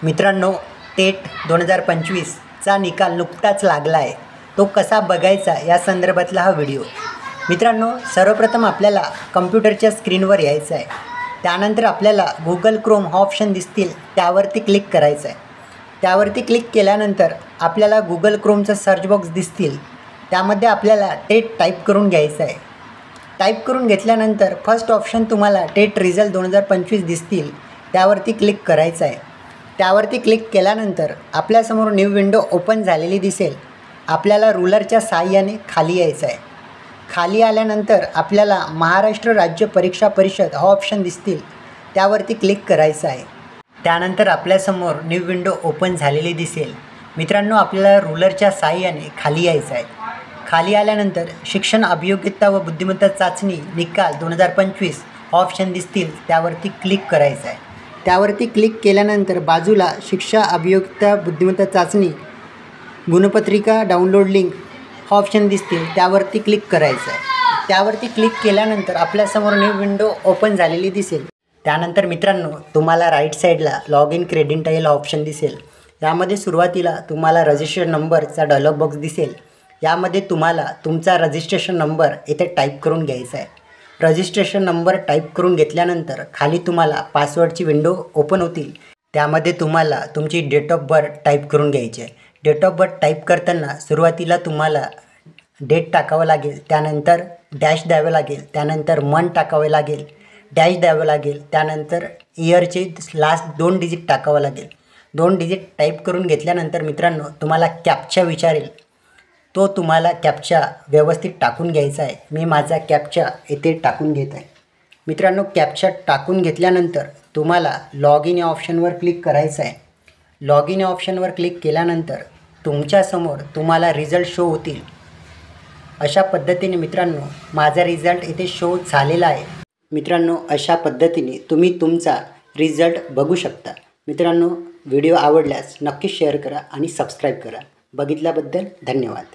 मित्रांनो, टेट 2025चा निकाल नुकताच लागला आहे. तो कसा बघायचा या संदर्भातला हा व्हिडिओ. मित्रांनो, सर्वप्रथम आपल्याला कम्प्युटरच्या स्क्रीनवर यायचं आहे. त्यानंतर आपल्याला गुगल क्रोम हा ऑप्शन दिसतील त्यावरती क्लिक करायचं आहे. त्यावरती क्लिक केल्यानंतर आपल्याला गुगल क्रोमचं सर्च बॉक्स दिसतील. त्यामध्ये आपल्याला टेट टाईप करून घ्यायचं आहे. टाईप करून घेतल्यानंतर फर्स्ट ऑप्शन तुम्हाला टेट रिझल्ट 2025 दिसतील त्यावरती क्लिक करायचं आहे. त्यावरती क्लिक केल्यानंतर आपल्यासमोर न्यू विंडो ओपन झालेली दिसेल. आपल्याला रुलरच्या साहाय्याने खाली यायचं आहे. खाली आल्यानंतर आपल्याला महाराष्ट्र राज्य परीक्षा परिषद हा ऑप्शन दिसतील त्यावरती क्लिक करायचं आहे. त्यानंतर आपल्यासमोर न्यू विंडो ओपन झालेली दिसेल. मित्रांनो, आपल्याला रुलरच्या साहाय्याने खाली यायचं आहे. खाली आल्यानंतर शिक्षण अभियोग्यता व बुद्धिमत्ता चाचणी निकाल 2025 ऑप्शन दिसतील त्यावरती क्लिक करायचं आहे. त्यावरती क्लिक केल्यानंतर बाजूला शिक्षा अभियोग्यता बुद्धिमत्ता चाचणी गुणपत्रिका डाउनलोड लिंक हा ऑप्शन दिसतील त्यावरती क्लिक करायचं आहे. त्यावरती क्लिक केल्यानंतर आपल्यासमोर न्यू विंडो ओपन झालेली दिसेल. त्यानंतर मित्रांनो, तुम्हाला राईट साईडला लॉग इन क्रेडेंटाईल हा ऑप्शन दिसेल. यामध्ये सुरुवातीला तुम्हाला रजिस्ट्रेशन नंबरचा डायलॉग बॉक्स दिसेल. यामध्ये तुम्हाला तुमचा रजिस्ट्रेशन नंबर इथे टाईप करून घ्यायचा आहे. रजिस्ट्रेशन नंबर टाईप करून घेतल्यानंतर खाली तुम्हाला पासवर्डची विंडो ओपन होतील. त्यामध्ये तुम्हाला तुमची डेट ऑफ बर्थ टाईप करून घ्यायची आहे. डेट ऑफ बर्थ टाईप करताना सुरुवातीला तुम्हाला डेट टाकावं लागेल. त्यानंतर डॅश द्यावं लागेल. त्यानंतर मंथ टाकावे लागेल. डॅश द्यावं लागेल. त्यानंतर इयरचे लास्ट 2 डिजिट टाकावं लागेल. 2 डिजिट टाईप करून घेतल्यानंतर मित्रांनो, तुम्हाला कॅप्चा विचारेल. तो तुम्हाला कॅप्चा व्यवस्थित टाकून घ्यायचा आहे. मी माझा कॅप्चा इथे टाकून घेत आहे. मित्रांनो, कॅप्चा टाकून घेतल्यानंतर तुम्हाला लॉग इन या ऑप्शनवर क्लिक करायचं आहे. लॉग इन या ऑप्शनवर क्लिक केल्यानंतर तुमच्यासमोर तुम्हाला रिझल्ट शो होतील. अशा पद्धतीने मित्रांनो, माझा रिझल्ट इथे शो झालेला आहे. मित्रांनो, अशा पद्धतीने तुम्ही तुमचा रिझल्ट बघू शकता. मित्रांनो, व्हिडिओ आवडल्यास नक्की शेअर करा आणि सबस्क्राईब करा. बघितल्याबद्दल धन्यवाद.